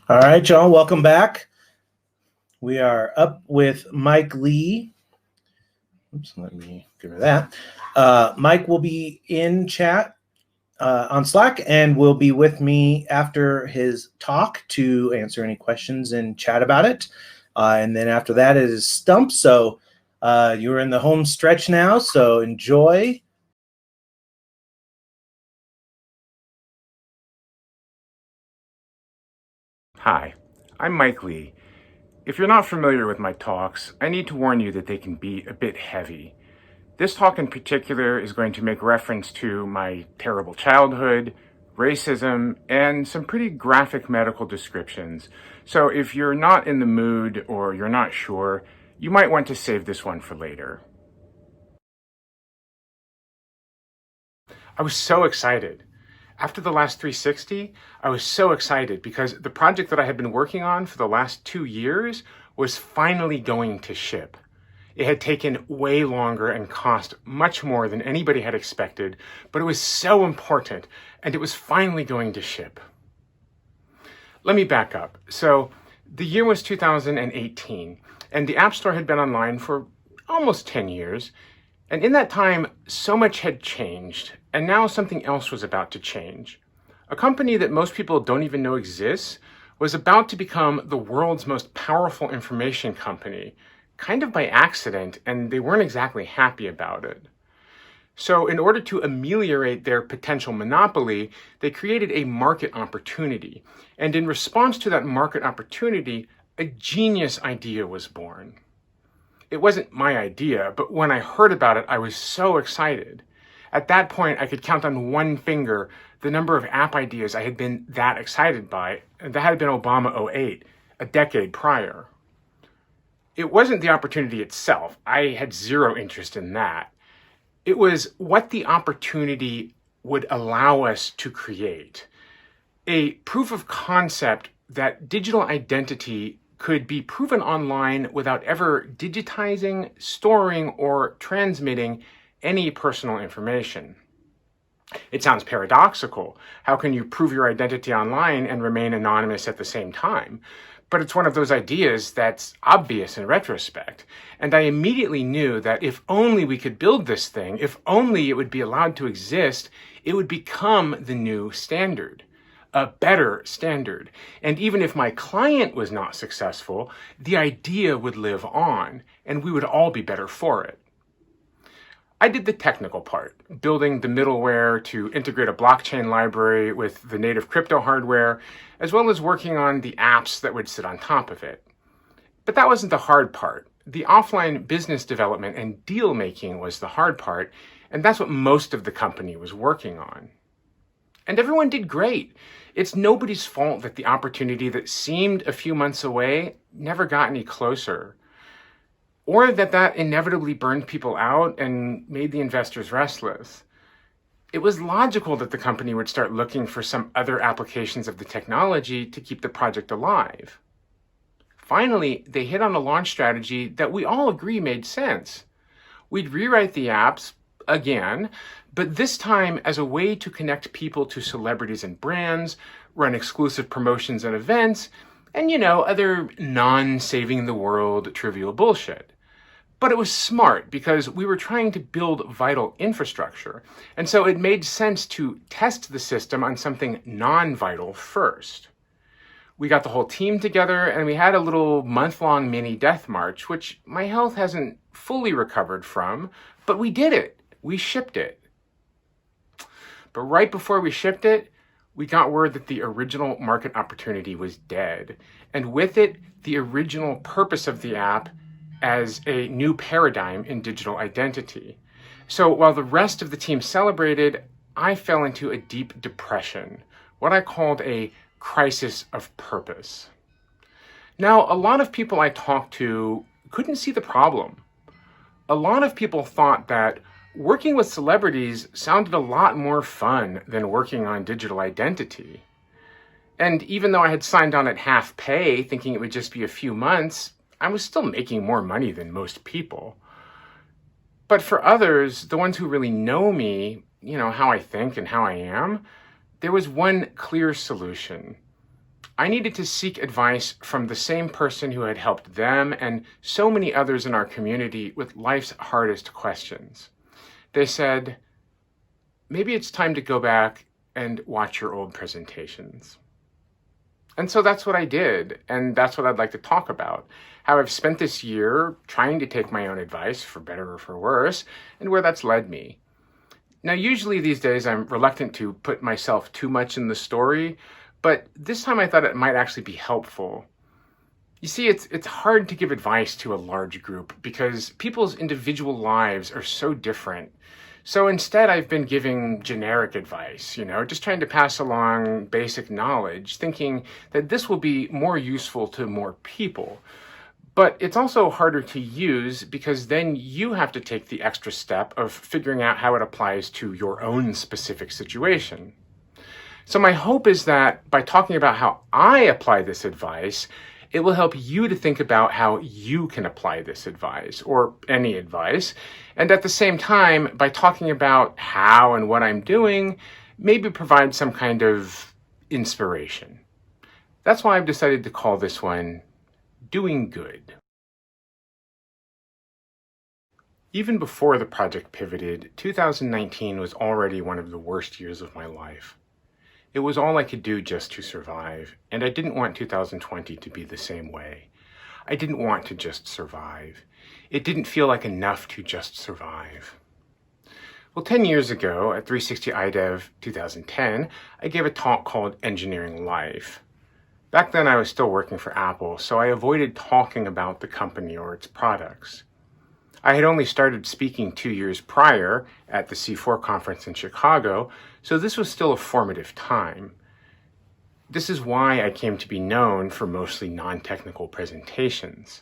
All right, y'all, welcome back. We are up with Mike Lee. Oops, let me give her that. Mike will be in chat on Slack and will be with me after his talk to answer any questions and chat about it. And then after that is Stump. So you're in the home stretch now, so enjoy. Hi, I'm Mike Lee. If you're not familiar with my talks, I need to warn you that they can be a bit heavy. This talk in particular is going to make reference to my terrible childhood, racism, and some pretty graphic medical descriptions. So if you're not in the mood or you're not sure, you might want to save this one for later. I was so excited. After the last 360, I was so excited because the project that I had been working on for the last 2 years was finally going to ship. It had taken way longer and cost much more than anybody had expected, but it was so important, and it was finally going to ship. Let me back up. So the year was 2018, and the App Store had been online for almost 10 years. And in that time, so much had changed, and now something else was about to change. A company that most people don't even know exists was about to become the world's most powerful information company, kind of by accident, and they weren't exactly happy about it. So in order to ameliorate their potential monopoly, they created a market opportunity. And in response to that market opportunity, a genius idea was born. It wasn't my idea, but when I heard about it, I was so excited. At that point, I could count on one finger the number of app ideas I had been that excited by, and that had been Obama '08, a decade prior. It wasn't the opportunity itself. I had zero interest in that. It was what the opportunity would allow us to create. A proof of concept that digital identity could be proven online without ever digitizing, storing, or transmitting any personal information. It sounds paradoxical. How can you prove your identity online and remain anonymous at the same time? But it's one of those ideas that's obvious in retrospect. And I immediately knew that if only we could build this thing, if only it would be allowed to exist, it would become the new standard. A better standard. And even if my client was not successful, the idea would live on, and we would all be better for it. I did the technical part, building the middleware to integrate a blockchain library with the native crypto hardware, as well as working on the apps that would sit on top of it. But that wasn't the hard part. The offline business development and deal making was the hard part, and that's what most of the company was working on. And everyone did great. It's nobody's fault that the opportunity that seemed a few months away never got any closer. Or that inevitably burned people out and made the investors restless. It was logical that the company would start looking for some other applications of the technology to keep the project alive. Finally, they hit on a launch strategy that we all agree made sense. We'd rewrite the apps, again, but this time as a way to connect people to celebrities and brands, run exclusive promotions and events, and other non-saving the world trivial bullshit. But it was smart because we were trying to build vital infrastructure, and so it made sense to test the system on something non-vital first. We got the whole team together and we had a little month-long mini death march, which my health hasn't fully recovered from, but we did it. We shipped it. But right before we shipped it, we got word that the original market opportunity was dead. And with it, the original purpose of the app as a new paradigm in digital identity. So while the rest of the team celebrated, I fell into a deep depression, what I called a crisis of purpose. Now, a lot of people I talked to couldn't see the problem. A lot of people thought that working with celebrities sounded a lot more fun than working on digital identity. And even though I had signed on at half pay, thinking it would just be a few months, I was still making more money than most people. But for others, the ones who really know me, how I think and how I am, there was one clear solution. I needed to seek advice from the same person who had helped them and so many others in our community with life's hardest questions. They said, maybe it's time to go back and watch your old presentations. And so that's what I did, and that's what I'd like to talk about. How I've spent this year trying to take my own advice, for better or for worse, and where that's led me. Now, usually these days I'm reluctant to put myself too much in the story, but this time I thought it might actually be helpful. You see, it's hard to give advice to a large group because people's individual lives are so different. So instead, I've been giving generic advice, just trying to pass along basic knowledge, thinking that this will be more useful to more people. But it's also harder to use because then you have to take the extra step of figuring out how it applies to your own specific situation. So my hope is that by talking about how I apply this advice, it will help you to think about how you can apply this advice, or any advice, and at the same time, by talking about how and what I'm doing, maybe provide some kind of inspiration. That's why I've decided to call this one Doing Good. Even before the project pivoted, 2019 was already one of the worst years of my life. It was all I could do just to survive, and I didn't want 2020 to be the same way. I didn't want to just survive. It didn't feel like enough to just survive. Well, 10 years ago, at 360 iDev 2010, I gave a talk called Engineering Life. Back then, I was still working for Apple, so I avoided talking about the company or its products. I had only started speaking 2 years prior at the C4 conference in Chicago, so this was still a formative time. This is why I came to be known for mostly non-technical presentations.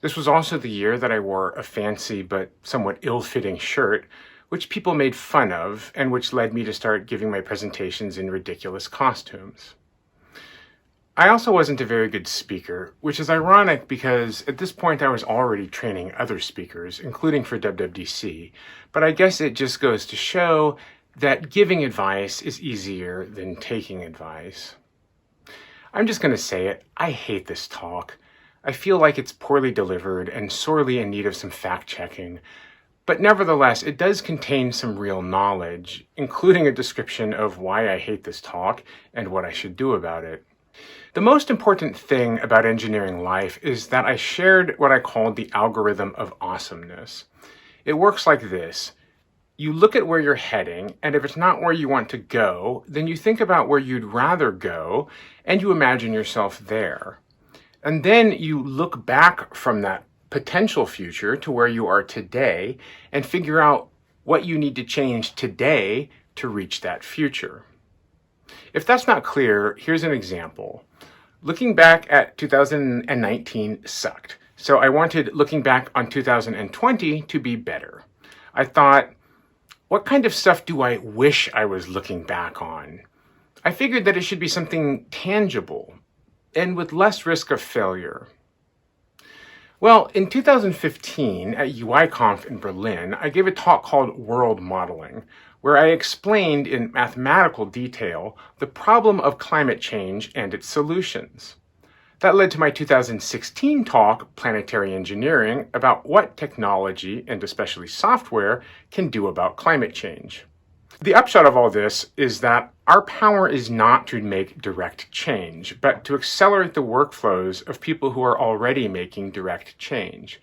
This was also the year that I wore a fancy but somewhat ill-fitting shirt, which people made fun of, and which led me to start giving my presentations in ridiculous costumes. I also wasn't a very good speaker, which is ironic because at this point I was already training other speakers, including for WWDC, but I guess it just goes to show that giving advice is easier than taking advice. I'm just going to say it, I hate this talk. I feel like it's poorly delivered and sorely in need of some fact-checking, but nevertheless, it does contain some real knowledge, including a description of why I hate this talk and what I should do about it. The most important thing about Engineering Life is that I shared what I called the algorithm of awesomeness. It works like this. You look at where you're heading, and if it's not where you want to go, then you think about where you'd rather go, and you imagine yourself there. And then you look back from that potential future to where you are today, and figure out what you need to change today to reach that future. If that's not clear, here's an example. Looking back at 2019 sucked, so I wanted looking back on 2020 to be better. I thought, what kind of stuff do I wish I was looking back on? I figured that it should be something tangible and with less risk of failure. Well, in 2015 at UIConf in Berlin, I gave a talk called World Modeling, where I explained in mathematical detail the problem of climate change and its solutions. That led to my 2016 talk, Planetary Engineering, about what technology, and especially software, can do about climate change. The upshot of all this is that our power is not to make direct change, but to accelerate the workflows of people who are already making direct change.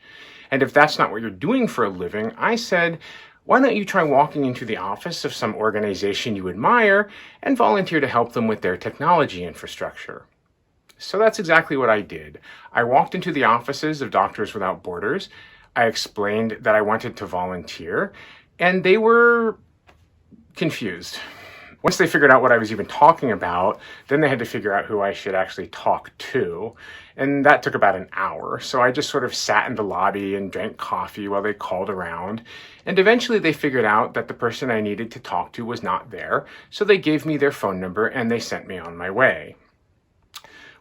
And if that's not what you're doing for a living, I said, why don't you try walking into the office of some organization you admire and volunteer to help them with their technology infrastructure? So that's exactly what I did. I walked into the offices of Doctors Without Borders. I explained that I wanted to volunteer, and they were confused. Once they figured out what I was even talking about, then they had to figure out who I should actually talk to. And that took about an hour. So I just sort of sat in the lobby and drank coffee while they called around. And eventually they figured out that the person I needed to talk to was not there. So they gave me their phone number and they sent me on my way.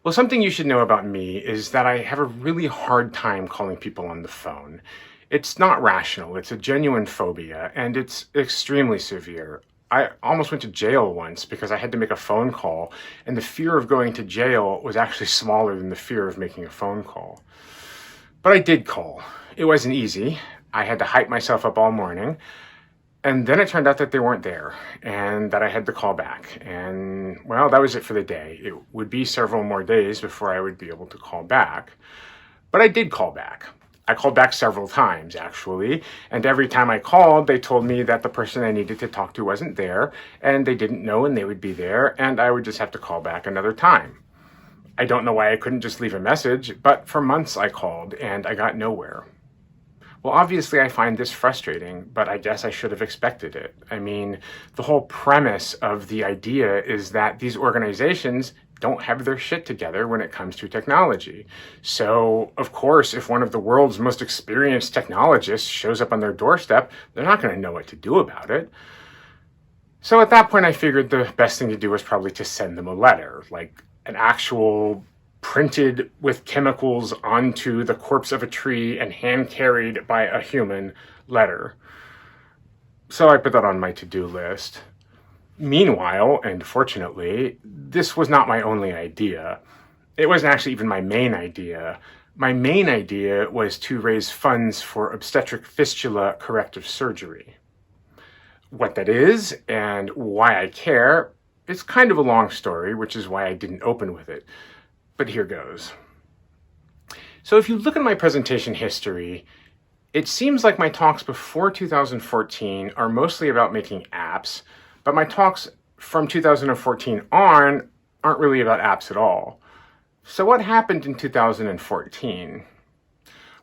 Well, something you should know about me is that I have a really hard time calling people on the phone. It's not rational. It's a genuine phobia, and it's extremely severe. I almost went to jail once because I had to make a phone call, and the fear of going to jail was actually smaller than the fear of making a phone call. But I did call. It wasn't easy. I had to hype myself up all morning. And then it turned out that they weren't there and that I had to call back. And well, that was it for the day. It would be several more days before I would be able to call back. But I did call back. I called back several times, actually. And every time I called, they told me that the person I needed to talk to wasn't there, and they didn't know when they would be there, and I would just have to call back another time. I don't know why I couldn't just leave a message, but for months I called, and I got nowhere. Well, obviously I find this frustrating, but I guess I should have expected it. I mean, the whole premise of the idea is that these organizations don't have their shit together when it comes to technology. So, of course, if one of the world's most experienced technologists shows up on their doorstep, they're not going to know what to do about it. So at that point, I figured the best thing to do was probably to send them a letter, like an actual printed with chemicals onto the corpse of a tree and hand carried by a human letter. So I put that on my to-do list. Meanwhile, and fortunately, this was not my only idea. It wasn't actually even my main idea. My main idea was to raise funds for obstetric fistula corrective surgery. What that is and why I care, it's kind of a long story, which is why I didn't open with it. But here goes. So if you look at my presentation history, it seems like my talks before 2014 are mostly about making apps, but my talks from 2014 on aren't really about apps at all. So what happened in 2014?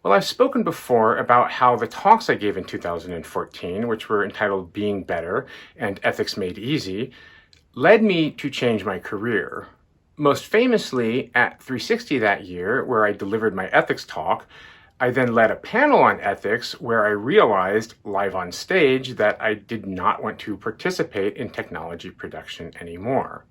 Well, I've spoken before about how the talks I gave in 2014, which were entitled Being Better and Ethics Made Easy, led me to change my career. Most famously, at 360 that year, where I delivered my ethics talk, I then led a panel on ethics where I realized live on stage that I did not want to participate in technology production anymore.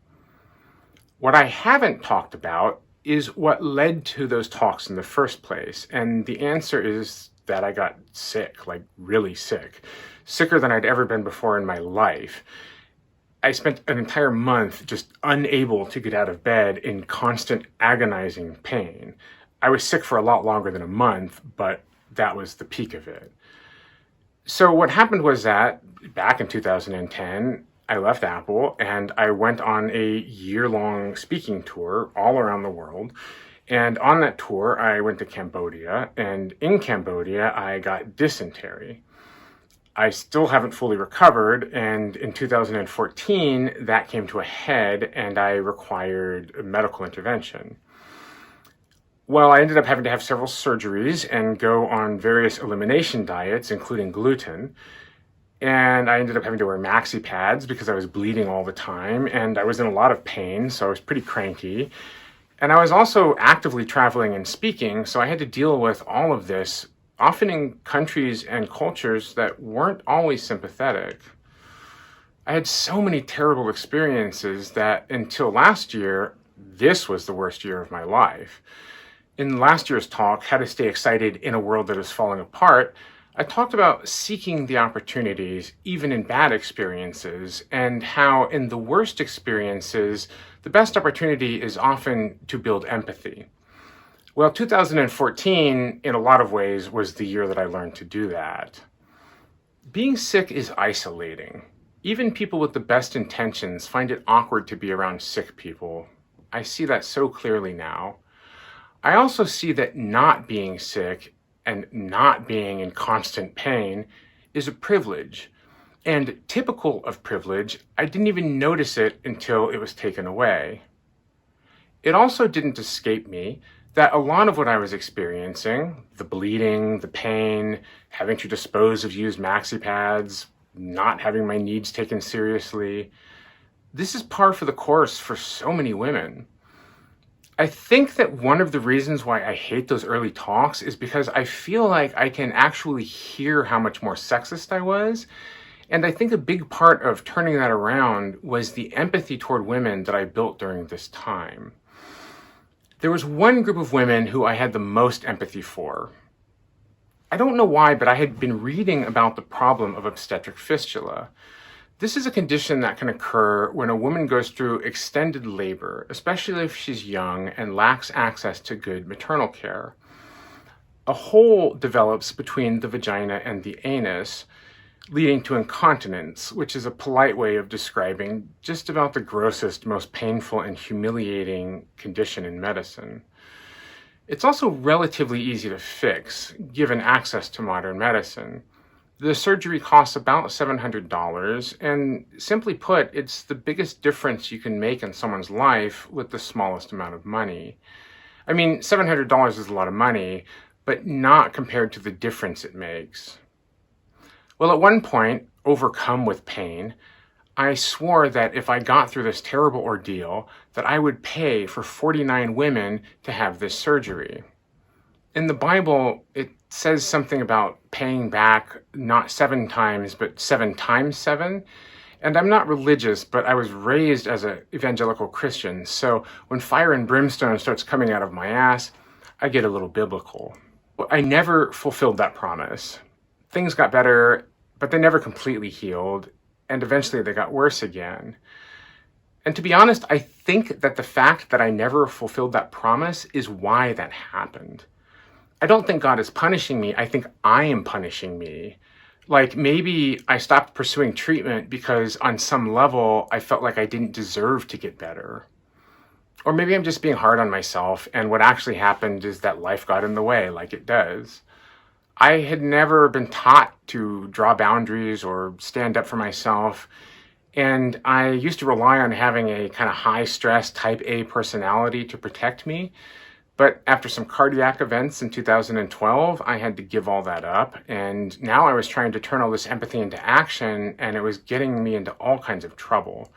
What I haven't talked about is what led to those talks in the first place, and the answer is that I got sick, like really sick, sicker than I'd ever been before in my life. I spent an entire month just unable to get out of bed in constant agonizing pain. I was sick for a lot longer than a month, but that was the peak of it. So what happened was that back in 2010, I left Apple and I went on a year-long speaking tour all around the world. And on that tour, I went to Cambodia, and in Cambodia, I got dysentery. I still haven't fully recovered, and in 2014, that came to a head and I required medical intervention. Well, I ended up having to have several surgeries and go on various elimination diets, including gluten. And I ended up having to wear maxi pads because I was bleeding all the time, and I was in a lot of pain, so I was pretty cranky. And I was also actively traveling and speaking, so I had to deal with all of this, often in countries and cultures that weren't always sympathetic. I had so many terrible experiences that until last year, this was the worst year of my life. In last year's talk, How to Stay Excited in a World That is Falling Apart, I talked about seeking the opportunities, even in bad experiences, and how in the worst experiences, the best opportunity is often to build empathy. Well, 2014, in a lot of ways, was the year that I learned to do that. Being sick is isolating. Even people with the best intentions find it awkward to be around sick people. I see that so clearly now. I also see that not being sick and not being in constant pain is a privilege. And typical of privilege, I didn't even notice it until it was taken away. It also didn't escape me that a lot of what I was experiencing, the bleeding, the pain, having to dispose of used maxi pads, not having my needs taken seriously, this is par for the course for so many women. I think that one of the reasons why I hate those early talks is because I feel like I can actually hear how much more sexist I was. And I think a big part of turning that around was the empathy toward women that I built during this time. There was one group of women who I had the most empathy for. I don't know why, but I had been reading about the problem of obstetric fistula. This is a condition that can occur when a woman goes through extended labor, especially if she's young and lacks access to good maternal care. A hole develops between the vagina and the anus, leading to incontinence, which is a polite way of describing just about the grossest, most painful and humiliating condition in medicine. It's also relatively easy to fix, given access to modern medicine. The surgery costs about $700, and simply put, it's the biggest difference you can make in someone's life with the smallest amount of money. I mean, $700 is a lot of money, but not compared to the difference it makes. Well, at one point, overcome with pain, I swore that if I got through this terrible ordeal, that I would pay for 49 women to have this surgery. In the Bible, it says something about paying back not 7 times, but 7 times 7. And I'm not religious, but I was raised as an evangelical Christian. So when fire and brimstone starts coming out of my ass, I get a little biblical. I never fulfilled that promise. Things got better, but they never completely healed, and eventually they got worse again. And to be honest, I think that the fact that I never fulfilled that promise is why that happened. I don't think God is punishing me. I think I am punishing me. Like, maybe I stopped pursuing treatment because on some level I felt like I didn't deserve to get better. Or maybe I'm just being hard on myself, and what actually happened is that life got in the way, like it does. I had never been taught to draw boundaries or stand up for myself, and I used to rely on having a kind of high-stress type A personality to protect me. But after some cardiac events in 2012, I had to give all that up, and now I was trying to turn all this empathy into action, and it was getting me into all kinds of trouble.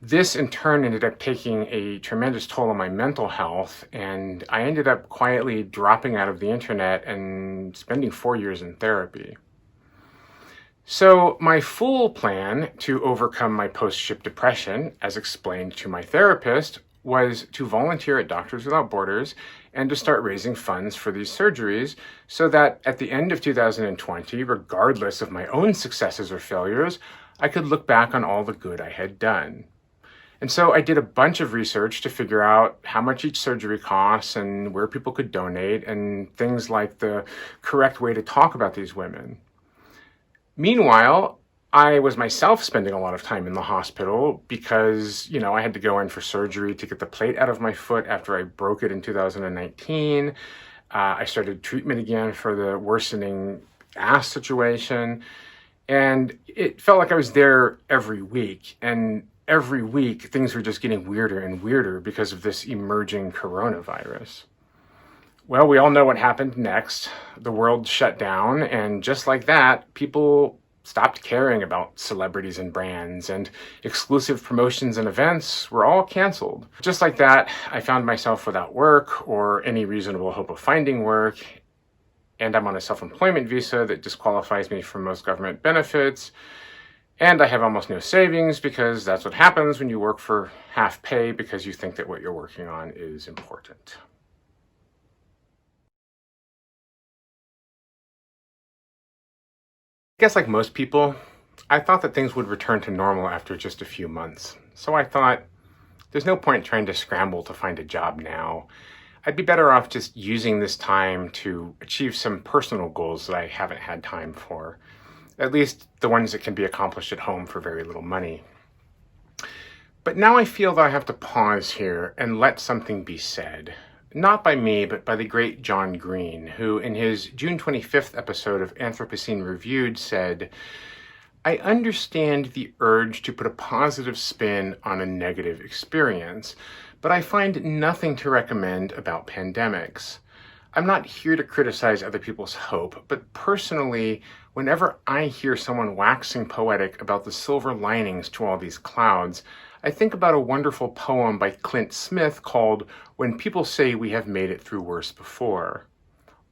This in turn ended up taking a tremendous toll on my mental health, and I ended up quietly dropping out of the internet and spending 4 years in therapy. So my full plan to overcome my post-ship depression, as explained to my therapist, was to volunteer at Doctors Without Borders and to start raising funds for these surgeries so that at the end of 2020, regardless of my own successes or failures, I could look back on all the good I had done. And so I did a bunch of research to figure out how much each surgery costs and where people could donate and things like the correct way to talk about these women. Meanwhile, I was myself spending a lot of time in the hospital because, I had to go in for surgery to get the plate out of my foot after I broke it in 2019. I started treatment again for the worsening ass situation. And it felt like I was there every week. And every week, things were just getting weirder and weirder because of this emerging coronavirus. Well, we all know what happened next. The world shut down, and just like that, people stopped caring about celebrities and brands, and exclusive promotions and events were all canceled. Just like that, I found myself without work or any reasonable hope of finding work, and I'm on a self-employment visa that disqualifies me from most government benefits. And I have almost no savings because that's what happens when you work for half pay because you think that what you're working on is important. I guess like most people, I thought that things would return to normal after just a few months. So I thought, there's no point trying to scramble to find a job now. I'd be better off just using this time to achieve some personal goals that I haven't had time for. At least the ones that can be accomplished at home for very little money. But now I feel that I have to pause here and let something be said. Not by me, but by the great John Green, who in his June 25th episode of Anthropocene Reviewed said, "I understand the urge to put a positive spin on a negative experience, but I find nothing to recommend about pandemics. I'm not here to criticize other people's hope, but personally, whenever I hear someone waxing poetic about the silver linings to all these clouds, I think about a wonderful poem by Clint Smith called When People Say We Have Made It Through Worse Before.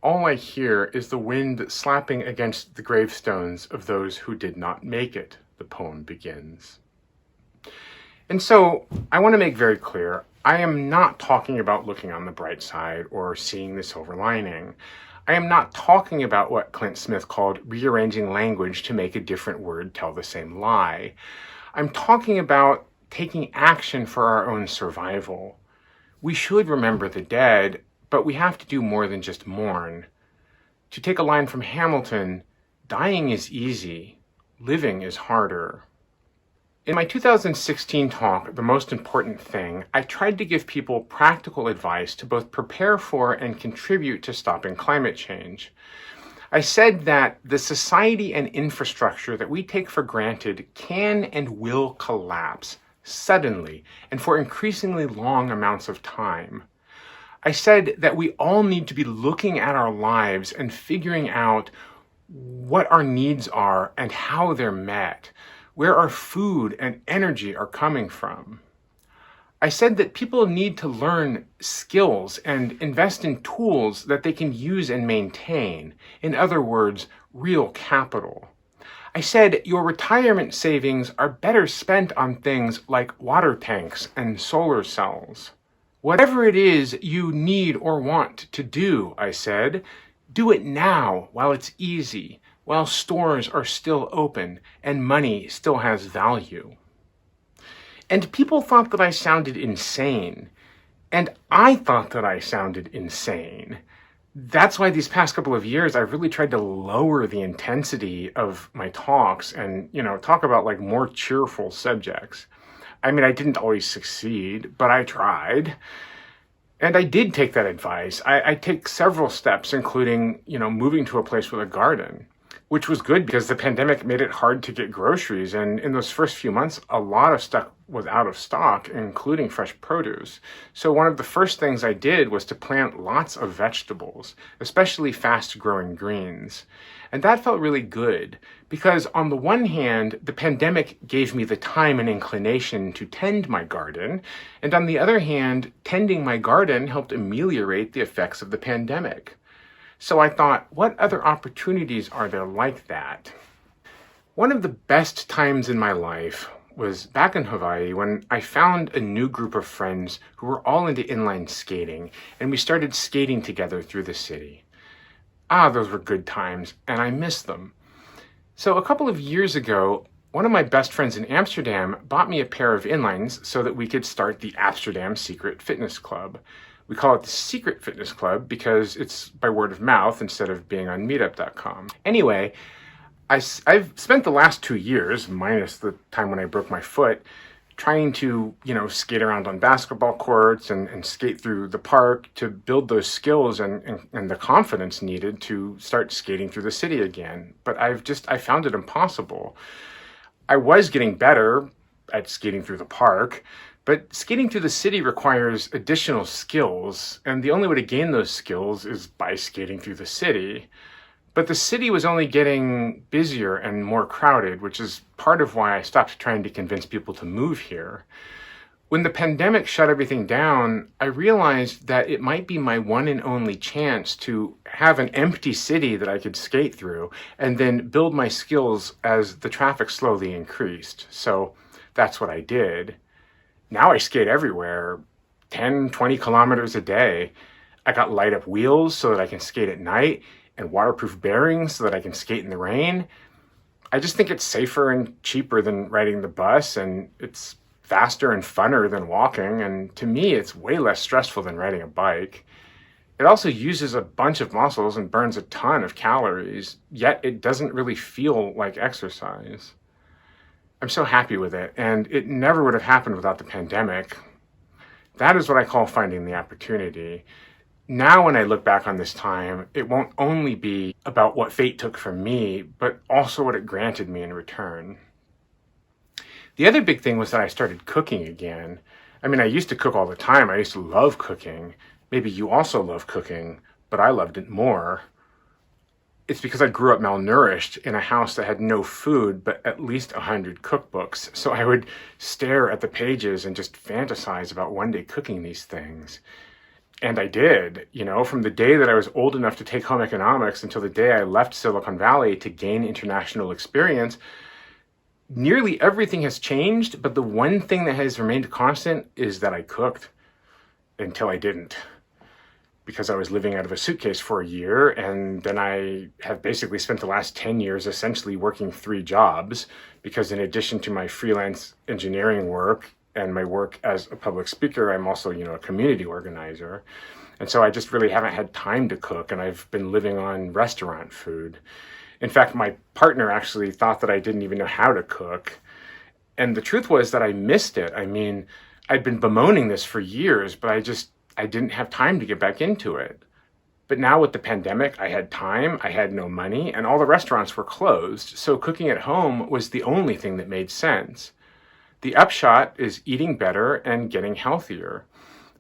All I hear is the wind slapping against the gravestones of those who did not make it," the poem begins. And so I want to make very clear, I am not talking about looking on the bright side or seeing the silver lining. I am not talking about what Clint Smith called rearranging language to make a different word tell the same lie. I'm talking about taking action for our own survival. We should remember the dead, but we have to do more than just mourn. To take a line from Hamilton, dying is easy, living is harder. In my 2016 talk, The Most Important Thing, I tried to give people practical advice to both prepare for and contribute to stopping climate change. I said that the society and infrastructure that we take for granted can and will collapse suddenly and for increasingly long amounts of time. I said that we all need to be looking at our lives and figuring out what our needs are and how they're met, where our food and energy are coming from. I said that people need to learn skills and invest in tools that they can use and maintain. In other words, real capital. I said your retirement savings are better spent on things like water tanks and solar cells. Whatever it is you need or want to do, I said, do it now while it's easy, while stores are still open and money still has value. And people thought that I sounded insane. And I thought that I sounded insane. That's why these past couple of years, I've really tried to lower the intensity of my talks and, talk about like more cheerful subjects. I mean, I didn't always succeed, but I tried. And I did take that advice. I take several steps, including, moving to a place with a garden, which was good because the pandemic made it hard to get groceries. And in those first few months, a lot of stuff was out of stock, including fresh produce. So one of the first things I did was to plant lots of vegetables, especially fast-growing greens. And that felt really good because on the one hand, the pandemic gave me the time and inclination to tend my garden. And on the other hand, tending my garden helped ameliorate the effects of the pandemic. So I thought, what other opportunities are there like that? One of the best times in my life was back in Hawaii when I found a new group of friends who were all into inline skating, and we started skating together through the city. Those were good times, and I miss them. So a couple of years ago, one of my best friends in Amsterdam bought me a pair of inlines so that we could start the Amsterdam Secret Fitness Club. We call it the Secret Fitness Club because it's by word of mouth instead of being on meetup.com. Anyway, I've spent the last 2 years, minus the time when I broke my foot, trying to, skate around on basketball courts and skate through the park to build those skills and the confidence needed to start skating through the city again. But I found it impossible. I was getting better at skating through the park, but skating through the city requires additional skills, and the only way to gain those skills is by skating through the city. But the city was only getting busier and more crowded, which is part of why I stopped trying to convince people to move here. When the pandemic shut everything down, I realized that it might be my one and only chance to have an empty city that I could skate through and then build my skills as the traffic slowly increased. So that's what I did. Now I skate everywhere, 10, 20 kilometers a day. I got light up wheels so that I can skate at night and waterproof bearings so that I can skate in the rain. I just think it's safer and cheaper than riding the bus, and it's faster and funner than walking, and to me it's way less stressful than riding a bike. It also uses a bunch of muscles and burns a ton of calories, yet it doesn't really feel like exercise. I'm so happy with it, and it never would have happened without the pandemic. That is what I call finding the opportunity. Now when I look back on this time, it won't only be about what fate took from me, but also what it granted me in return. The other big thing was that I started cooking again. I mean, I used to cook all the time. I used to love cooking. Maybe you also love cooking, but I loved it more. It's because I grew up malnourished in a house that had no food, but at least 100 cookbooks. So I would stare at the pages and just fantasize about one day cooking these things. And I did, from the day that I was old enough to take home economics until the day I left Silicon Valley to gain international experience. Nearly everything has changed, but the one thing that has remained constant is that I cooked until I didn't. because I was living out of a suitcase for a year. And then I have basically spent the last 10 years essentially working 3 jobs, because in addition to my freelance engineering work and my work as a public speaker, I'm also, a community organizer. And so I just really haven't had time to cook, and I've been living on restaurant food. In fact, my partner actually thought that I didn't even know how to cook. And the truth was that I missed it. I mean, I'd been bemoaning this for years, but I didn't have time to get back into it. But now with the pandemic, I had time, I had no money, and all the restaurants were closed. So cooking at home was the only thing that made sense. The upshot is eating better and getting healthier.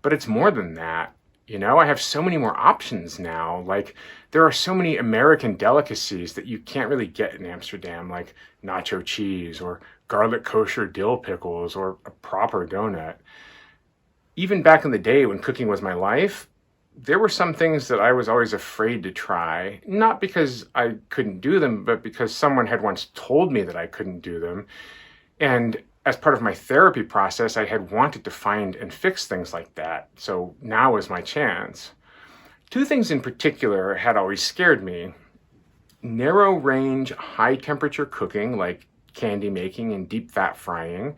But it's more than that. I have so many more options now. Like, there are so many American delicacies that you can't really get in Amsterdam, like nacho cheese or garlic kosher dill pickles or a proper donut. Even back in the day when cooking was my life, there were some things that I was always afraid to try, not because I couldn't do them, but because someone had once told me that I couldn't do them. And as part of my therapy process, I had wanted to find and fix things like that. So now is my chance. 2 things in particular had always scared me. Narrow range, high temperature cooking, like candy making and deep fat frying,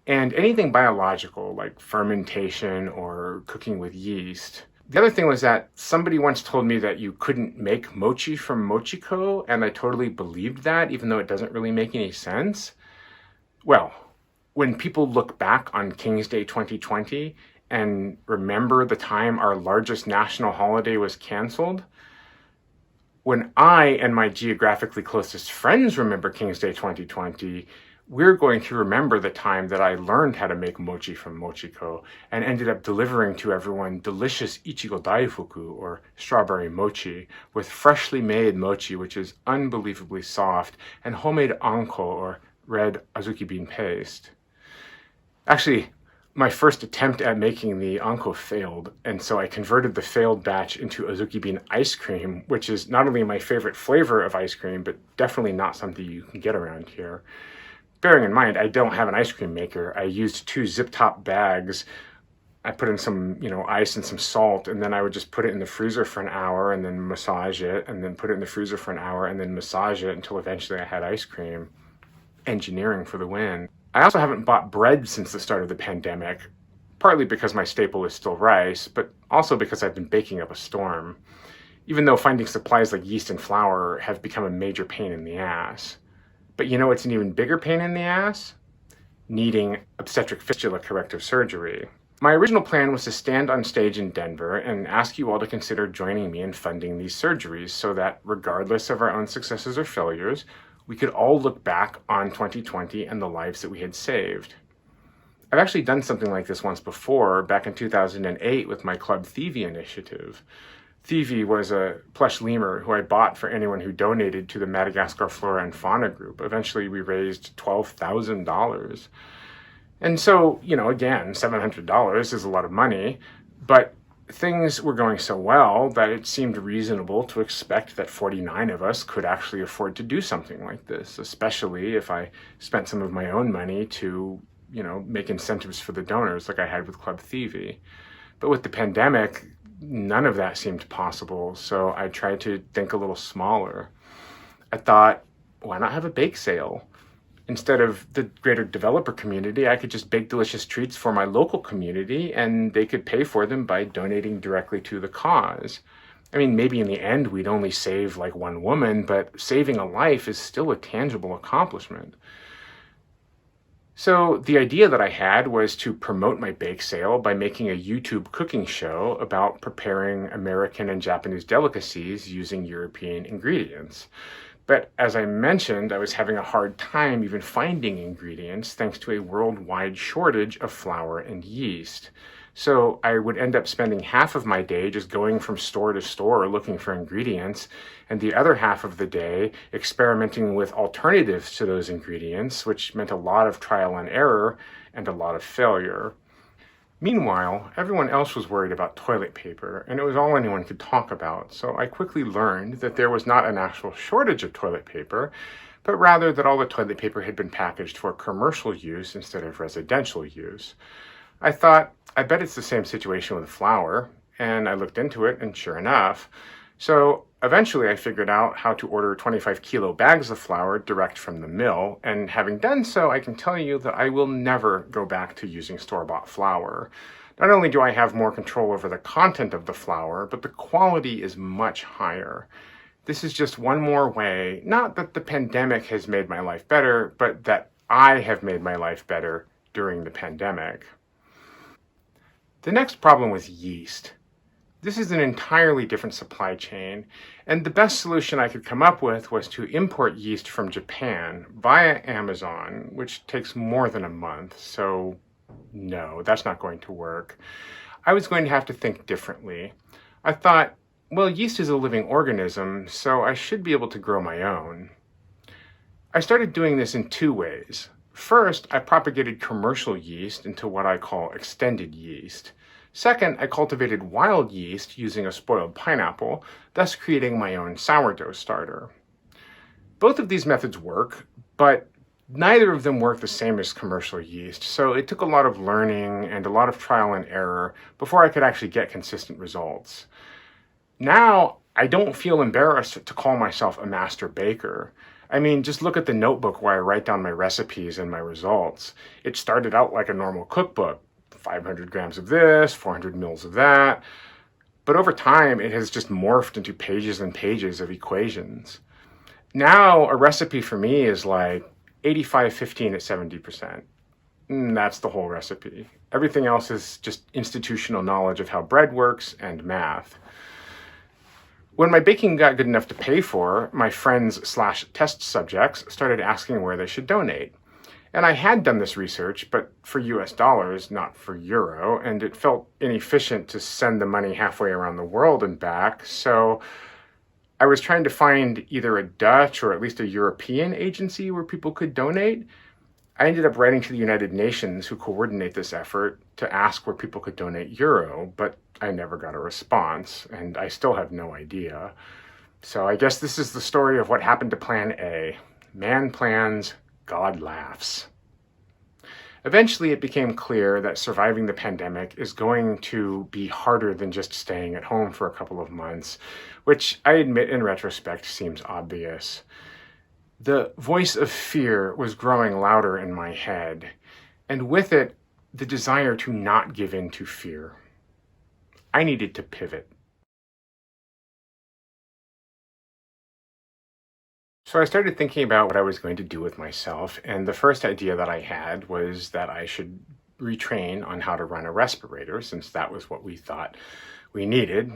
and anything biological, like fermentation or cooking with yeast. The other thing was that somebody once told me that you couldn't make mochi from mochiko, and I totally believed that, even though it doesn't really make any sense. Well, when people look back on King's Day 2020 and remember the time our largest national holiday was canceled, when I and my geographically closest friends remember King's Day 2020, we're going to remember the time that I learned how to make mochi from mochiko and ended up delivering to everyone delicious ichigo daifuku, or strawberry mochi, with freshly made mochi, which is unbelievably soft, and homemade anko, or red azuki bean paste. Actually, my first attempt at making the anko failed, and so I converted the failed batch into azuki bean ice cream, which is not only my favorite flavor of ice cream, but definitely not something you can get around here. Bearing in mind, I don't have an ice cream maker. I used 2 zip-top bags. I put in some, ice and some salt, and then I would just put it in the freezer for an hour and then massage it, and then put it in the freezer for an hour and then massage it until eventually I had ice cream. Engineering for the win. I also haven't bought bread since the start of the pandemic, partly because my staple is still rice, but also because I've been baking up a storm, even though finding supplies like yeast and flour have become a major pain in the ass. But it's an even bigger pain in the ass? Needing obstetric fistula corrective surgery. My original plan was to stand on stage in Denver and ask you all to consider joining me in funding these surgeries so that, regardless of our own successes or failures, we could all look back on 2020 and the lives that we had saved. I've actually done something like this once before, back in 2008 with my Club Thievie initiative. Thievie was a plush lemur who I bought for anyone who donated to the Madagascar Flora and Fauna group. Eventually, we raised $12,000. And so, again, $700 is a lot of money, but things were going so well that it seemed reasonable to expect that 49 of us could actually afford to do something like this, especially if I spent some of my own money to, make incentives for the donors like I had with Club Thievie. But with the pandemic, none of that seemed possible, so I tried to think a little smaller. I thought, why not have a bake sale? Instead of the greater developer community, I could just bake delicious treats for my local community, and they could pay for them by donating directly to the cause. I mean, maybe in the end we'd only save like 1 woman, but saving a life is still a tangible accomplishment. So the idea that I had was to promote my bake sale by making a YouTube cooking show about preparing American and Japanese delicacies using European ingredients. But as I mentioned, I was having a hard time even finding ingredients thanks to a worldwide shortage of flour and yeast. So I would end up spending half of my day just going from store to store looking for ingredients, and the other half of the day experimenting with alternatives to those ingredients, which meant a lot of trial and error and a lot of failure. Meanwhile, everyone else was worried about toilet paper, and it was all anyone could talk about, so I quickly learned that there was not an actual shortage of toilet paper, but rather that all the toilet paper had been packaged for commercial use instead of residential use. I thought, I bet it's the same situation with flour, and I looked into it, and sure enough. So eventually I figured out how to order 25 kilo bags of flour direct from the mill, and having done so, I can tell you that I will never go back to using store-bought flour. Not only do I have more control over the content of the flour, but the quality is much higher. This is just one more way, not that the pandemic has made my life better, but that I have made my life better during the pandemic. The next problem was yeast. This is an entirely different supply chain, and the best solution I could come up with was to import yeast from Japan via Amazon, which takes more than a month, so no, that's not going to work. I was going to have to think differently. I thought, well, yeast is a living organism, so I should be able to grow my own. I started doing this in two ways. First, I propagated commercial yeast into what I call extended yeast. Second, I cultivated wild yeast using a spoiled pineapple, thus creating my own sourdough starter. Both of these methods work, but neither of them work the same as commercial yeast, so it took a lot of learning and a lot of trial and error before I could actually get consistent results. Now, I don't feel embarrassed to call myself a master baker. I mean, just look at the notebook where I write down my recipes and my results. It started out like a normal cookbook, 500 grams of this, 400 mils of that. But over time, it has just morphed into pages and pages of equations. Now, a recipe for me is like 85, 15 at 70%. That's the whole recipe. Everything else is just institutional knowledge of how bread works and math. When my baking got good enough to pay for, my friends/test subjects started asking where they should donate. And I had done this research, but for US dollars, not for euro, and it felt inefficient to send the money halfway around the world and back, so I was trying to find either a Dutch or at least a European agency where people could donate. I ended up writing to the United Nations, who coordinate this effort, to ask where people could donate euro, but I never got a response, and I still have no idea. So I guess this is the story of what happened to Plan A. Man plans, God laughs. Eventually, it became clear that surviving the pandemic is going to be harder than just staying at home for a couple of months, which I admit in retrospect seems obvious. The voice of fear was growing louder in my head, and with it, the desire to not give in to fear. I needed to pivot. So I started thinking about what I was going to do with myself, and the first idea that I had was that I should retrain on how to run a respirator, since that was what we thought we needed.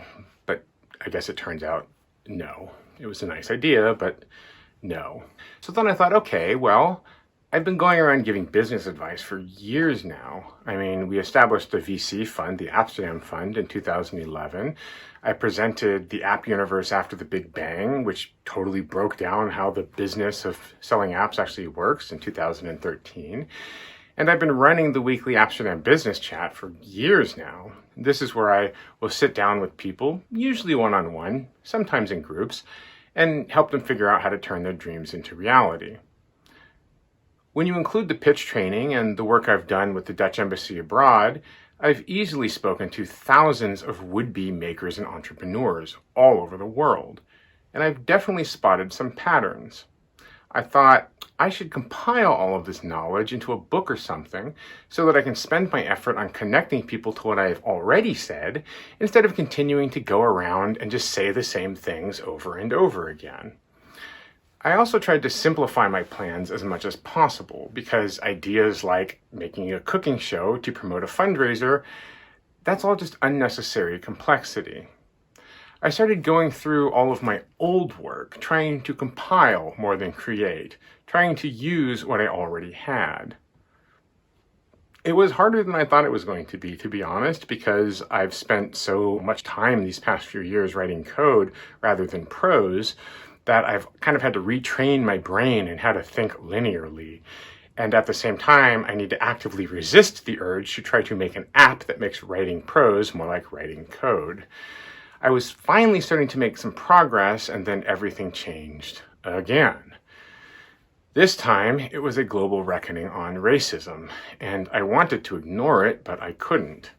But I guess it turns out, no. It was a nice idea, but no. So then I thought, okay, well, I've been going around giving business advice for years now. I mean, we established a VC fund, the Amsterdam Fund, in 2011. I presented the app universe after the Big Bang, which totally broke down how the business of selling apps actually works, in 2013. And I've been running the weekly Amsterdam business chat for years now. This is where I will sit down with people, usually one-on-one, sometimes in groups, and help them figure out how to turn their dreams into reality. When you include the pitch training and the work I've done with the Dutch Embassy abroad, I've easily spoken to thousands of would-be makers and entrepreneurs all over the world, and I've definitely spotted some patterns. I thought I should compile all of this knowledge into a book or something so that I can spend my effort on connecting people to what I have already said instead of continuing to go around and just say the same things over and over again. I also tried to simplify my plans as much as possible because ideas like making a cooking show to promote a fundraiser, that's all just unnecessary complexity. I started going through all of my old work, trying to compile more than create, trying to use what I already had. It was harder than I thought it was going to be honest, because I've spent so much time these past few years writing code rather than prose that I've kind of had to retrain my brain in how to think linearly. And at the same time, I need to actively resist the urge to try to make an app that makes writing prose more like writing code. I was finally starting to make some progress, and then everything changed again. This time, it was a global reckoning on racism, and I wanted to ignore it, but I couldn't.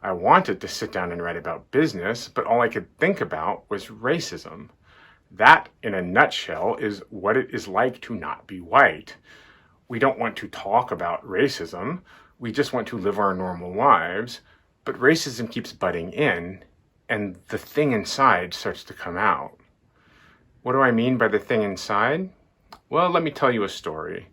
I wanted to sit down and write about business, but all I could think about was racism. That, in a nutshell, is what it is like to not be white. We don't want to talk about racism. We just want to live our normal lives. But racism keeps butting in, and the thing inside starts to come out. What do I mean by the thing inside? Well, let me tell you a story.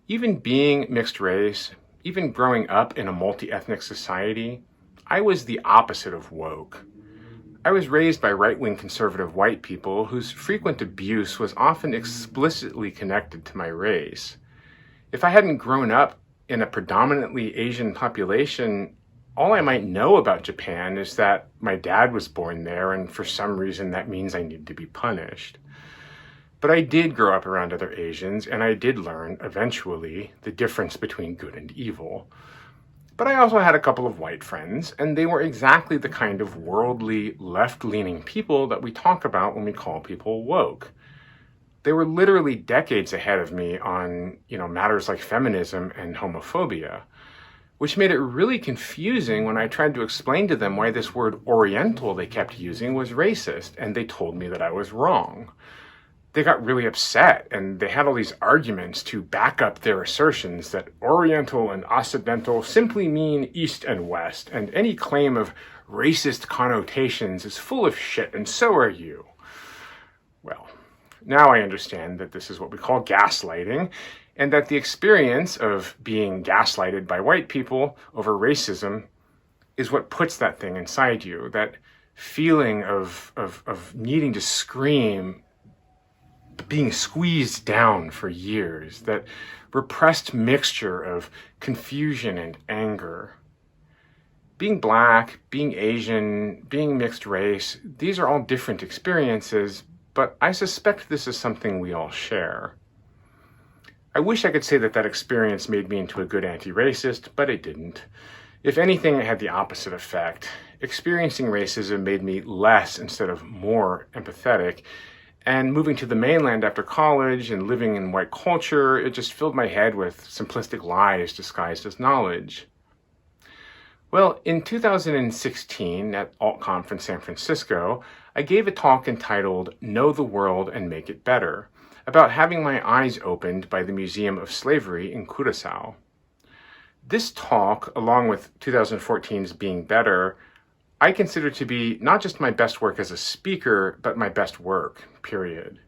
Even being mixed race, even growing up in a multi-ethnic society, I was the opposite of woke. I was raised by right-wing conservative white people whose frequent abuse was often explicitly connected to my race. If I hadn't grown up in a predominantly Asian population, all I might know about Japan is that my dad was born there, and for some reason that means I need to be punished. But I did grow up around other Asians, and I did learn, eventually, the difference between good and evil. But I also had a couple of white friends, and they were exactly the kind of worldly, left-leaning people that we talk about when we call people woke. They were literally decades ahead of me on, matters like feminism and homophobia, which made it really confusing when I tried to explain to them why this word Oriental they kept using was racist, and they told me that I was wrong. They got really upset, and they had all these arguments to back up their assertions that Oriental and Occidental simply mean East and West, and any claim of racist connotations is full of shit, and so are you. Well, now I understand that this is what we call gaslighting, and that the experience of being gaslighted by white people over racism is what puts that thing inside you, that feeling of needing to scream, being squeezed down for years, that repressed mixture of confusion and anger. Being Black, being Asian, being mixed race, these are all different experiences, but I suspect this is something we all share. I wish I could say that experience made me into a good anti-racist, but it didn't. If anything, it had the opposite effect. Experiencing racism made me less instead of more empathetic, and moving to the mainland after college and living in white culture, it just filled my head with simplistic lies disguised as knowledge. Well, in 2016 at AltConf in San Francisco, I gave a talk entitled Know the World and Make It Better, about having my eyes opened by the Museum of Slavery in Curaçao. This talk, along with 2014's Being Better, I consider to be not just my best work as a speaker, but my best work, period.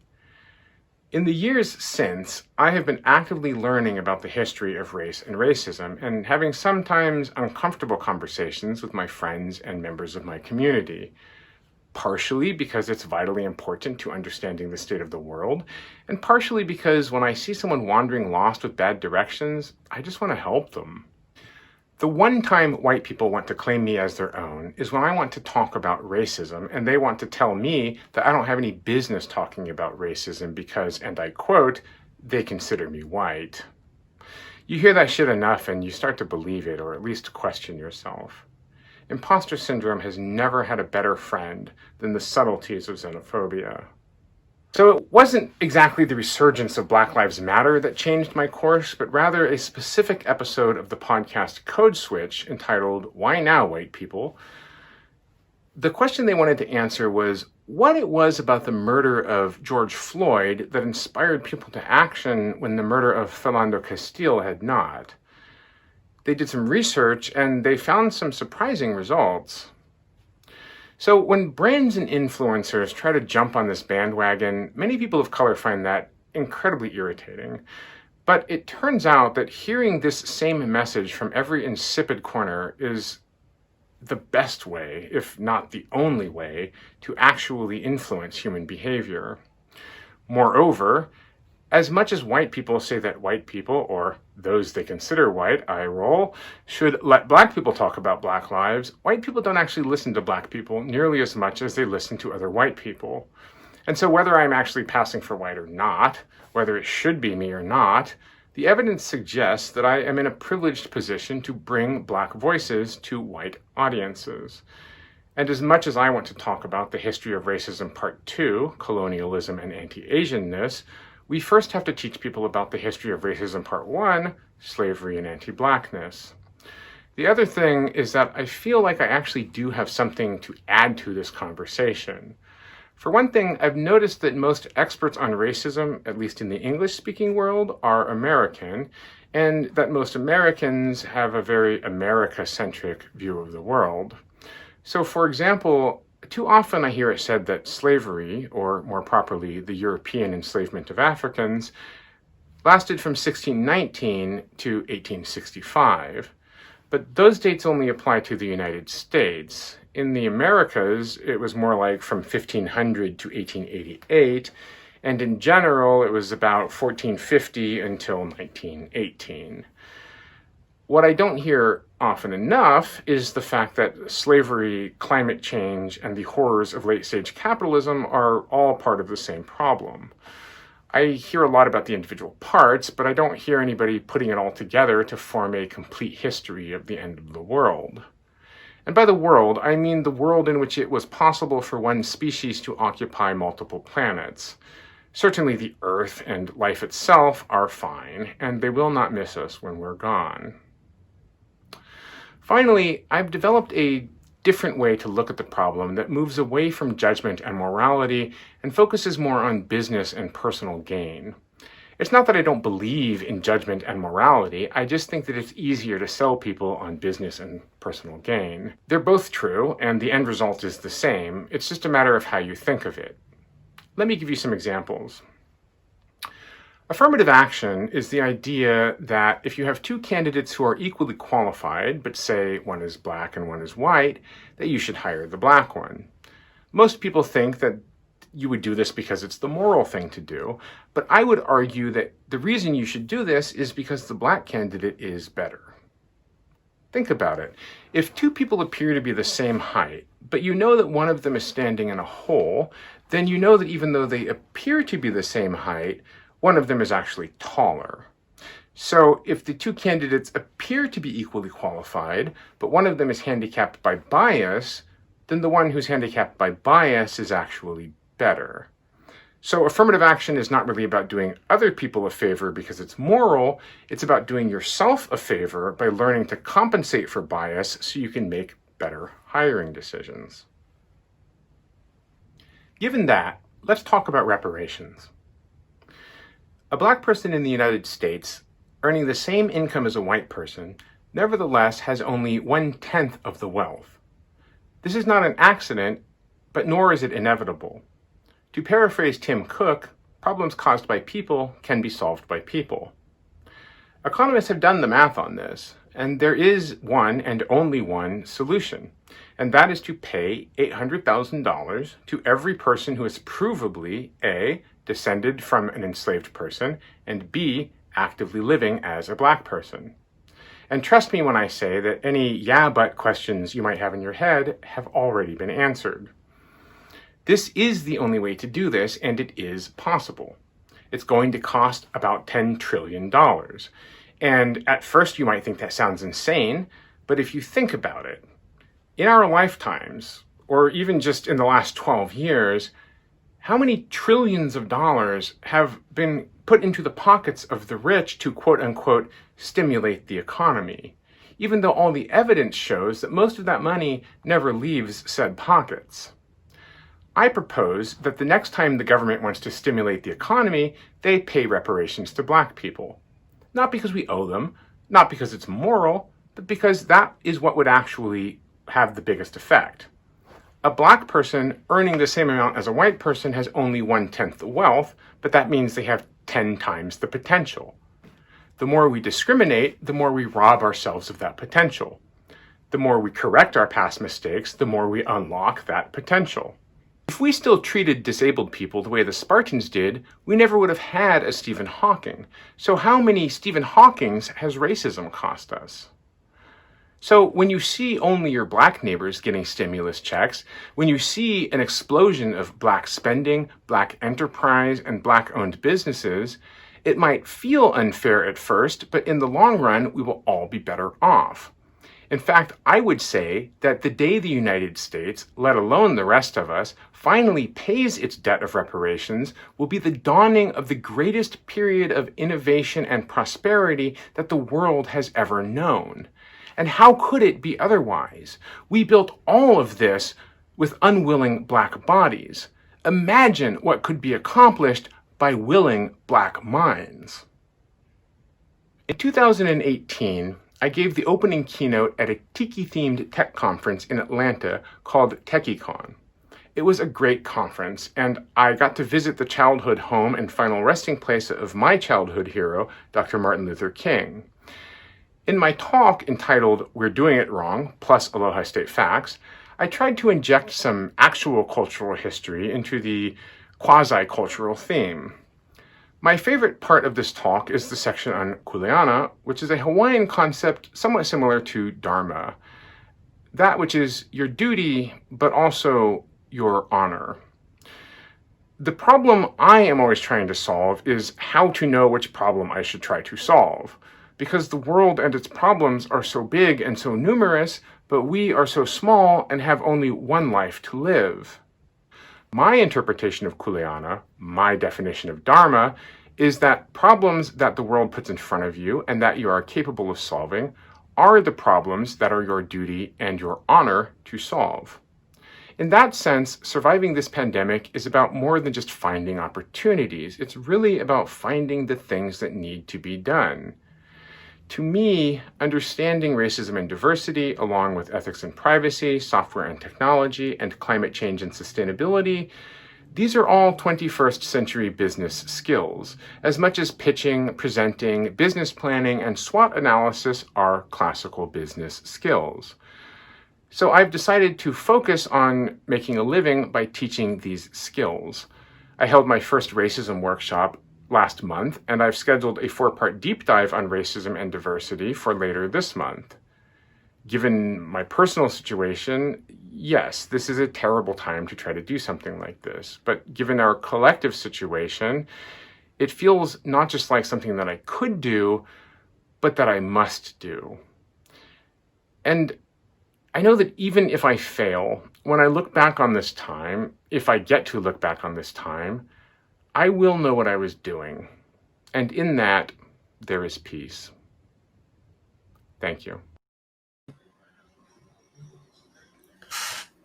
In the years since, I have been actively learning about the history of race and racism, and having sometimes uncomfortable conversations with my friends and members of my community, partially because it's vitally important to understanding the state of the world, and partially because when I see someone wandering lost with bad directions, I just want to help them. The one time white people want to claim me as their own is when I want to talk about racism, and they want to tell me that I don't have any business talking about racism because, and I quote, they consider me white. You hear that shit enough and you start to believe it, or at least question yourself. Imposter syndrome has never had a better friend than the subtleties of xenophobia. So it wasn't exactly the resurgence of Black Lives Matter that changed my course, but rather a specific episode of the podcast Code Switch entitled Why Now, White People? The question they wanted to answer was what it was about the murder of George Floyd that inspired people to action when the murder of Philando Castile had not. They did some research and they found some surprising results. So when brands and influencers try to jump on this bandwagon, many people of color find that incredibly irritating. But it turns out that hearing this same message from every insipid corner is the best way, if not the only way, to actually influence human behavior. Moreover, as much as white people say that white people, or those they consider white, eye roll, should let Black people talk about Black lives, white people don't actually listen to Black people nearly as much as they listen to other white people. And so whether I'm actually passing for white or not, whether it should be me or not, the evidence suggests that I am in a privileged position to bring Black voices to white audiences. And as much as I want to talk about the history of racism Part 2, colonialism and anti-Asianness, we first have to teach people about the history of racism Part 1, slavery and anti-Blackness. The other thing is that I feel like I actually do have something to add to this conversation. For one thing, I've noticed that most experts on racism, at least in the English-speaking world, are American, and that most Americans have a very America-centric view of the world. So, for example, too often I hear it said that slavery, or more properly, the European enslavement of Africans, lasted from 1619 to 1865. But those dates only apply to the United States. In the Americas, it was more like from 1500 to 1888, and in general, it was about 1450 until 1918. What I don't hear often enough is the fact that slavery, climate change, and the horrors of late-stage capitalism are all part of the same problem. I hear a lot about the individual parts, but I don't hear anybody putting it all together to form a complete history of the end of the world. And by the world, I mean the world in which it was possible for one species to occupy multiple planets. Certainly the Earth and life itself are fine, and they will not miss us when we're gone. Finally, I've developed a different way to look at the problem that moves away from judgment and morality and focuses more on business and personal gain. It's not that I don't believe in judgment and morality, I just think that it's easier to sell people on business and personal gain. They're both true, and the end result is the same. It's just a matter of how you think of it. Let me give you some examples. Affirmative action is the idea that if you have two candidates who are equally qualified, but say one is black and one is white, that you should hire the black one. Most people think that you would do this because it's the moral thing to do, but I would argue that the reason you should do this is because the black candidate is better. Think about it. If two people appear to be the same height, but you know that one of them is standing in a hole, then you know that even though they appear to be the same height, one of them is actually taller. So if the two candidates appear to be equally qualified, but one of them is handicapped by bias, then the one who's handicapped by bias is actually better. So affirmative action is not really about doing other people a favor because it's moral, it's about doing yourself a favor by learning to compensate for bias so you can make better hiring decisions. Given that, let's talk about reparations. A black person in the United States, earning the same income as a white person, nevertheless has only 1/10 of the wealth. This is not an accident, but nor is it inevitable. To paraphrase Tim Cook, problems caused by people can be solved by people. Economists have done the math on this, and there is one and only one solution, and that is to pay $800,000 to every person who is provably A, descended from an enslaved person, and B, actively living as a black person. And trust me when I say that any yeah but questions you might have in your head have already been answered. This is the only way to do this, and it is possible. It's going to cost about $10 trillion. And at first you might think that sounds insane, but if you think about it, in our lifetimes, or even just in the last 12 years, how many trillions of dollars have been put into the pockets of the rich to quote-unquote stimulate the economy, even though all the evidence shows that most of that money never leaves said pockets? I propose that the next time the government wants to stimulate the economy, they pay reparations to black people. Not because we owe them, not because it's moral, but because that is what would actually have the biggest effect. A black person earning the same amount as a white person has only 1/10 the wealth, but that means they have 10 times the potential. The more we discriminate, the more we rob ourselves of that potential. The more we correct our past mistakes, the more we unlock that potential. If we still treated disabled people the way the Spartans did, we never would have had a Stephen Hawking. So how many Stephen Hawkings has racism cost us? So when you see only your black neighbors getting stimulus checks, when you see an explosion of black spending, black enterprise, and black-owned businesses, it might feel unfair at first, but in the long run, we will all be better off. In fact, I would say that the day the United States, let alone the rest of us, finally pays its debt of reparations will be the dawning of the greatest period of innovation and prosperity that the world has ever known. And how could it be otherwise? We built all of this with unwilling black bodies. Imagine what could be accomplished by willing black minds. In 2018, I gave the opening keynote at a tiki-themed tech conference in Atlanta called TechieCon. It was a great conference, and I got to visit the childhood home and final resting place of my childhood hero, Dr. Martin Luther King. In my talk entitled We're Doing It Wrong, plus Aloha State Facts, I tried to inject some actual cultural history into the quasi-cultural theme. My favorite part of this talk is the section on kuleana, which is a Hawaiian concept somewhat similar to dharma. That which is your duty, but also your honor. The problem I am always trying to solve is how to know which problem I should try to solve. Because the world and its problems are so big and so numerous, but we are so small and have only one life to live. My interpretation of kuleana, my definition of dharma, is that problems that the world puts in front of you and that you are capable of solving are the problems that are your duty and your honor to solve. In that sense, surviving this pandemic is about more than just finding opportunities. It's really about finding the things that need to be done. To me, understanding racism and diversity, along with ethics and privacy, software and technology, and climate change and sustainability, these are all 21st century business skills. As much as pitching, presenting, business planning, and SWOT analysis are classical business skills. So I've decided to focus on making a living by teaching these skills. I held my first racism workshop last month, and I've scheduled a 4-part deep dive on racism and diversity for later this month. Given my personal situation, yes, this is a terrible time to try to do something like this. But given our collective situation, it feels not just like something that I could do, but that I must do. And I know that even if I fail, when I look back on this time, if I get to look back on this time, I will know what I was doing. And in that, there is peace. Thank you.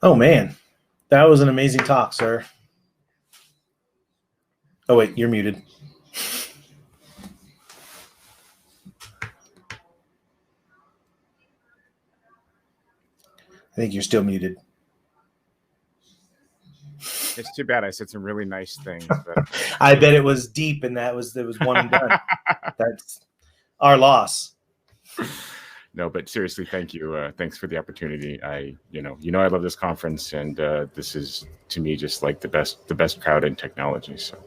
Oh, man. That was an amazing talk, sir. Oh, wait, you're muted. I think you're still muted. It's too bad. I said some really nice things. But I bet it was deep, and there was one and done. That's our loss. No, but seriously, thank you. Thanks for the opportunity. I love this conference, and this is to me just like the best crowd in technology. So,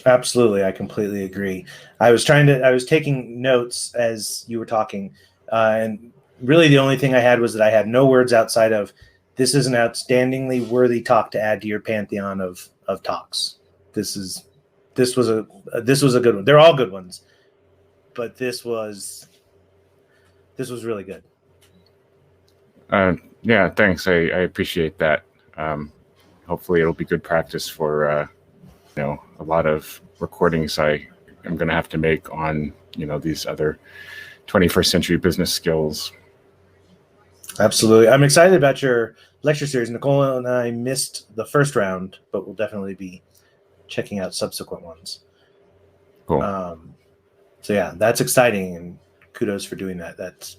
absolutely, I completely agree. I was taking notes as you were talking, and really the only thing I had was that I had no words outside of this is an outstandingly worthy talk to add to your pantheon of talks. This was a good one. They're all good ones, but this was really good. Yeah, thanks. I appreciate that. Hopefully, it'll be good practice for a lot of recordings I am going to have to make on these other 21st century business skills. Absolutely. I'm excited about your lecture series. Nicole and I missed the first round, but we'll definitely be checking out subsequent ones. Cool. So yeah, that's exciting, and kudos for doing that. That's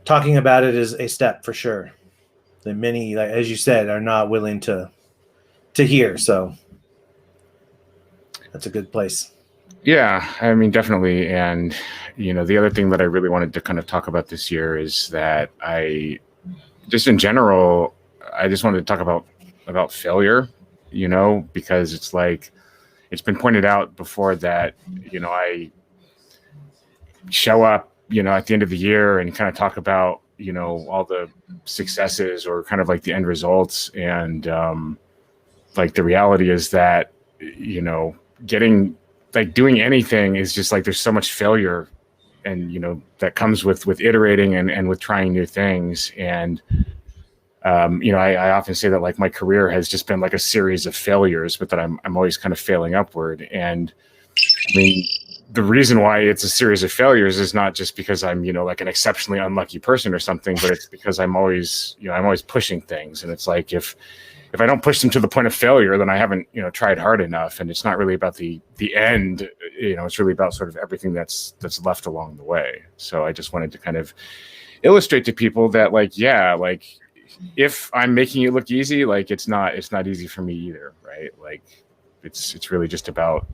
talking about it is a step for sure. That many, like, as you said, are not willing to hear. So that's a good place. Yeah, I mean, definitely. And, the other thing that I really wanted to kind of talk about this year is that in general, I just wanted to talk about failure, because it's like, it's been pointed out before that, I show up, at the end of the year and kind of talk about, all the successes or kind of like the end results. And like the reality is that, doing anything is just like there's so much failure and that comes with iterating and with trying new things. And I often say that like my career has just been like a series of failures, but that I'm always kind of failing upward. And I mean, the reason why it's a series of failures is not just because I'm, like an exceptionally unlucky person or something, but it's because I'm always pushing things. And it's like, if I don't push them to the point of failure, then I haven't, tried hard enough. And it's not really about the end, it's really about sort of everything that's left along the way. So I just wanted to kind of illustrate to people that, like, yeah, like, if I'm making it look easy, like, it's not easy for me either. Right. Like, it's really just about,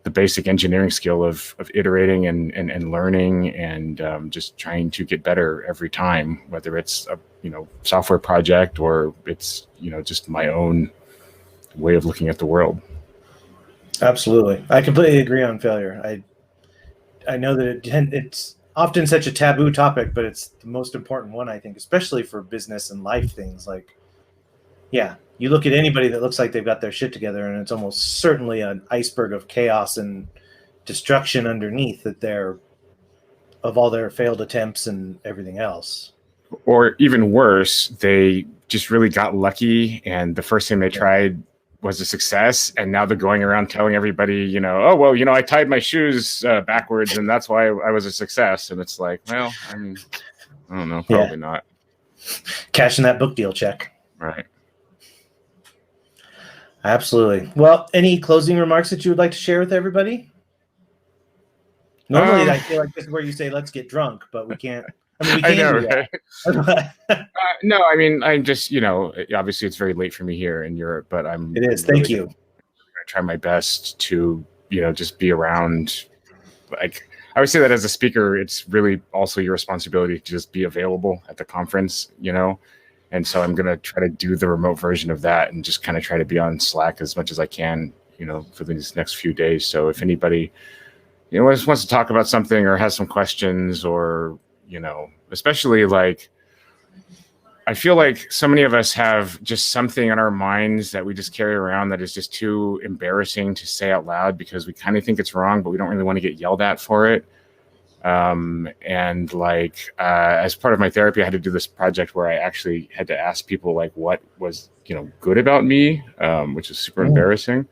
the basic engineering skill of iterating and learning and just trying to get better every time, whether it's a software project or it's just my own way of looking at the world. Absolutely, I completely agree on failure. I know that it's often such a taboo topic, but it's the most important one, I think, especially for business and life things. Like, yeah, you look at anybody that looks like they've got their shit together, and it's almost certainly an iceberg of chaos and destruction underneath that they're of all their failed attempts and everything else. Or even worse, they just really got lucky, and the first thing they tried was a success, and now they're going around telling everybody, oh, well, I tied my shoes backwards, and that's why I was a success. And it's like, well, I mean, I don't know, probably not. Cashing that book deal check. Right. Absolutely. Well, any closing remarks that you would like to share with everybody? Normally, I feel like this is where you say, let's get drunk, but we can't. I mean, we can do that. Right? No, I mean, I'm just, obviously it's very late for me here in Europe, but It is. Thank you. I'm going to try my best to, just be around. Like, I would say that as a speaker, it's really also your responsibility to just be available at the conference, And so I'm going to try to do the remote version of that and just kind of try to be on Slack as much as I can, for these next few days. So if anybody, just wants to talk about something or has some questions or, especially like, I feel like so many of us have just something in our minds that we just carry around that is just too embarrassing to say out loud because we kind of think it's wrong, but we don't really want to get yelled at for it. And like, as part of my therapy, I had to do this project where I actually had to ask people like what was, good about me, which is super embarrassing.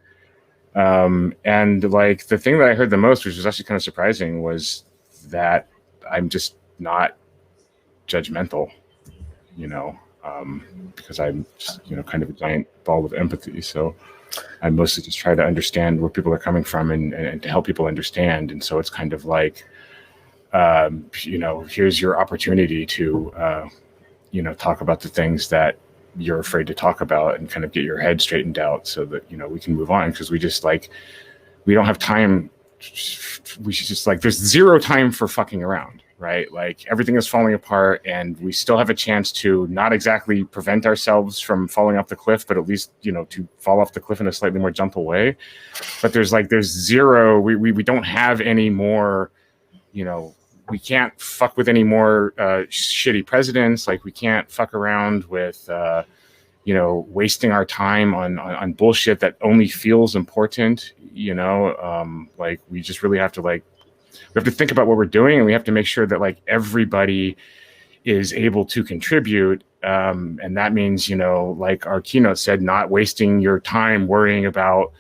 And like the thing that I heard the most, which was actually kind of surprising, was that I'm just not judgmental, because I'm just, kind of a giant ball of empathy. So I mostly just try to understand where people are coming from and to help people understand. And so it's kind of like, here's your opportunity to, talk about the things that you're afraid to talk about and kind of get your head straightened out so that, we can move on. Cause we just like, we don't have time. We should just like, there's zero time for fucking around, right? Like everything is falling apart and we still have a chance to not exactly prevent ourselves from falling off the cliff, but at least, to fall off the cliff in a slightly more gentle way. But there's zero, we don't have any more, we can't fuck with any more shitty presidents. Like we can't fuck around with, wasting our time on bullshit that only feels important. Like we just really have to we have to think about what we're doing, and we have to make sure that like everybody is able to contribute. And that means, like our keynote said, not wasting your time worrying about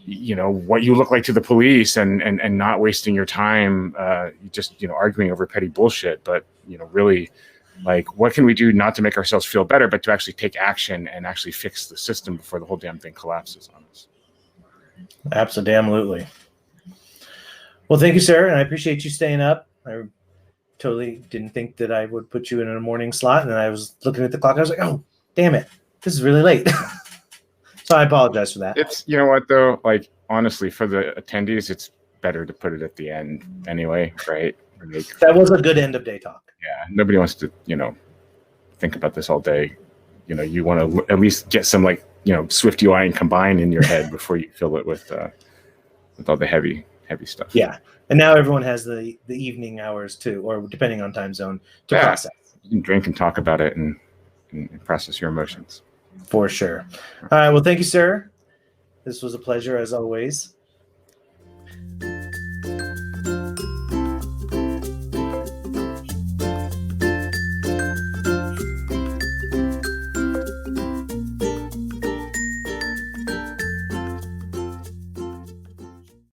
what you look like to the police and not wasting your time just arguing over petty bullshit, but really like what can we do not to make ourselves feel better, but to actually take action and actually fix the system before the whole damn thing collapses on us. Absolutely. Well, thank you, sir, and I appreciate you staying up. I totally didn't think that I would put you in a morning slot, and I was looking at the clock. I was like, oh, damn it, this is really late. So I apologize for that. It's, you know what, though? Like, honestly, for the attendees, it's better to put it at the end anyway, right? Like, that was a good end of day talk. Yeah, nobody wants to, think about this all day. You want to at least get some, like, Swift UI and Combine in your head before you fill it with all the heavy stuff. Yeah, and now everyone has the evening hours too, or depending on time zone, to process. You can drink and talk about it and process your emotions. For sure. All right. Well, thank you, sir. This was a pleasure as always.